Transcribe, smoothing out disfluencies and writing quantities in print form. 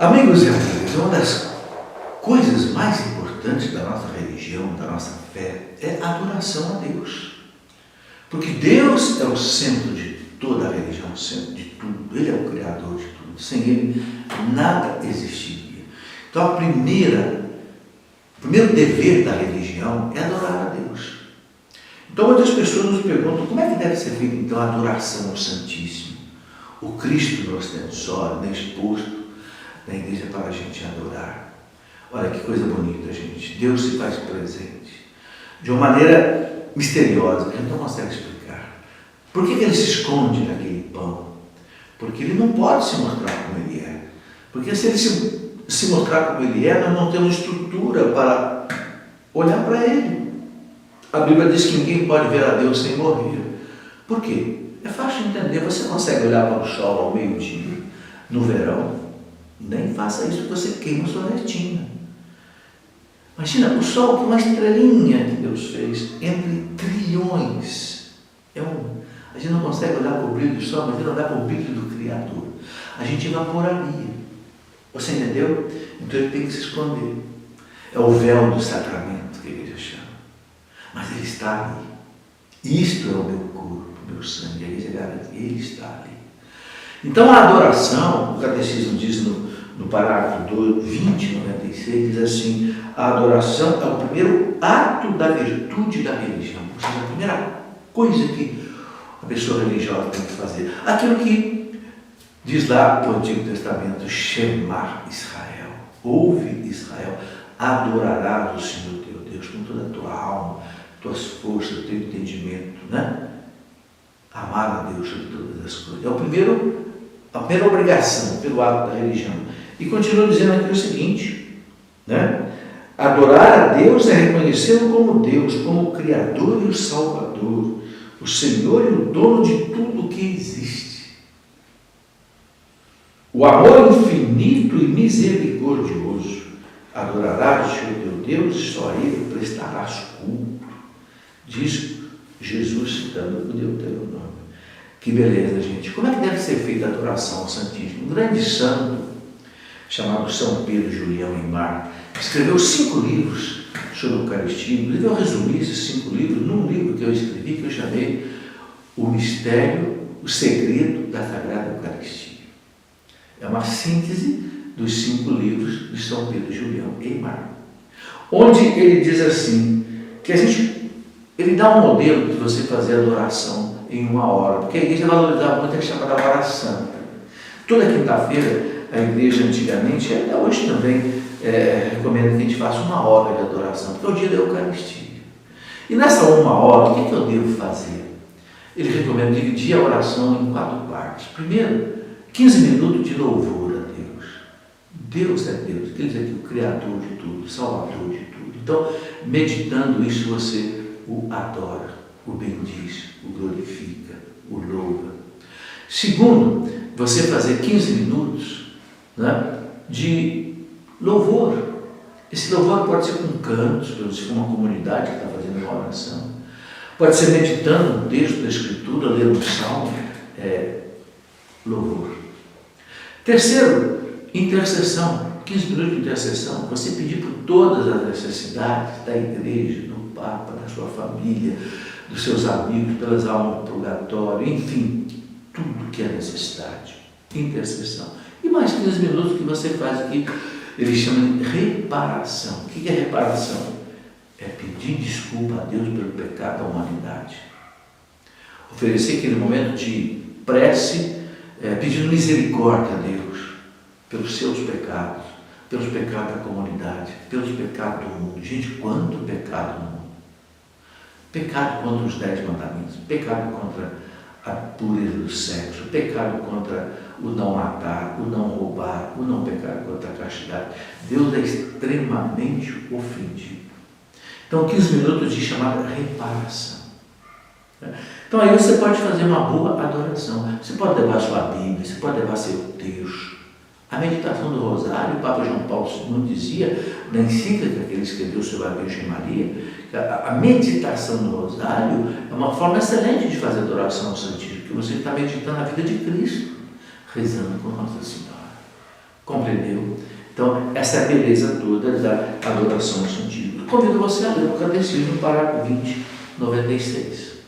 Amigos e amigas, uma das coisas mais importantes da nossa religião, da nossa fé, é a adoração a Deus. Porque Deus é o centro de toda a religião, o centro de tudo. Ele é o Criador de tudo. Sem Ele, nada existiria. Então, o primeiro dever da religião é adorar a Deus. Então, muitas pessoas nos perguntam como é que deve ser feita, então, a adoração ao Santíssimo. O Cristo no ostensório, exposto na igreja para a gente adorar. Olha que coisa bonita, gente. Deus se faz presente de uma maneira misteriosa, que a gente não consegue explicar. Por que Ele se esconde naquele pão? Porque Ele não pode se mostrar como Ele é. Porque se Ele se mostrar como Ele é, nós não temos estrutura para olhar para Ele. A Bíblia diz que ninguém pode ver a Deus sem morrer. Por quê? É fácil de entender. Você consegue olhar para o sol ao meio-dia, no verão? Nem faça isso, que você queima sua retina. Imagina, o sol que uma estrelinha que Deus fez entre trilhões. A gente não consegue olhar para o brilho do sol, mas olhar para o brilho do Criador. A gente evaporaria. Você entendeu? Então ele tem que se esconder. É o véu do sacramento que a igreja chama. Mas ele está ali. Isto é o meu corpo, o meu sangue. A igreja garante, ele está ali. Então a adoração, o catecismo diz no parágrafo 2096, diz assim: a adoração é o primeiro ato da virtude da religião. Ou seja, a primeira coisa que a pessoa religiosa tem que fazer. Aquilo que diz lá no Antigo Testamento: Shema Israel. Ouve, Israel, adorarás o Senhor teu Deus com toda a tua alma, tuas forças, o teu entendimento, né? Amar a Deus sobre todas as coisas. É a primeira obrigação pelo ato da religião. E continua dizendo aqui o seguinte, né? Adorar a Deus é reconhecê-lo como Deus, como o Criador e o Salvador, o Senhor e o dono de tudo o que existe. O amor infinito e misericordioso. Adorarás o Senhor teu Deus e só a Ele prestarás culto. Diz Jesus citando o Deuteronômio. Que beleza, gente. Como é que deve ser feita a adoração ao Santíssimo? Um grande santo, chamado São Pedro Julião Aymar, escreveu 5 livros sobre a Eucaristia. Inclusive eu resumi esses 5 livros num livro que eu escrevi, que eu chamei O Mistério, o Segredo da Sagrada Eucaristia. É uma síntese dos 5 livros de São Pedro Julião Aymar, onde ele diz assim, que ele dá um modelo de você fazer adoração em 1 hora, porque a igreja valorizava muito a chamada hora santa. Toda quinta-feira, a igreja antigamente, e até hoje também, recomenda que a gente faça 1 hora de adoração, porque é o dia da Eucaristia. E nessa 1 hora, o que eu devo fazer? Ele recomenda dividir a oração em 4 partes. Primeiro, 15 minutos de louvor a Deus. Deus é Deus, quer dizer que o Criador de tudo, o Salvador de tudo. Então, meditando isso, você o adora, o bendiz, o glorifica, o louva. Segundo, você fazer 15 minutos, né, de louvor. Esse louvor pode ser com cantos, se for uma comunidade que está fazendo uma oração. Pode ser meditando um texto da Escritura, ler um salmo, louvor. Terceiro, intercessão. 15 minutos de intercessão. Você pedir por todas as necessidades da igreja, do Papa, da sua família, dos seus amigos, pelas almas do purgatório, enfim, tudo que é necessidade. Intercessão. E mais 15 minutos que você faz aqui, ele chama de reparação. O que é reparação? É pedir desculpa a Deus pelo pecado da humanidade. Oferecer aquele momento de prece, pedindo misericórdia a Deus pelos seus pecados, pelos pecados da comunidade, pelos pecados do mundo. Gente, quanto pecado no mundo! Pecado contra os 10 mandamentos, pecado contra a pureza do sexo, pecado contra o não matar, o não roubar, o não pecar contra a castidade. Deus é extremamente ofendido. Então, 15 minutos de chamada reparação. Então, aí você pode fazer uma boa adoração. Você pode levar sua Bíblia, você pode levar seu texto. A meditação do Rosário, o Papa João Paulo II dizia, na encíclica que ele escreveu sobre a Virgem Maria, que a meditação do Rosário é uma forma excelente de fazer adoração ao Santíssimo, porque você está meditando a vida de Cristo, rezando com Nossa Senhora. Compreendeu? Então, essa é a beleza toda da adoração ao Santíssimo. Convido você a ler o Catecismo, parágrafo 20, 96.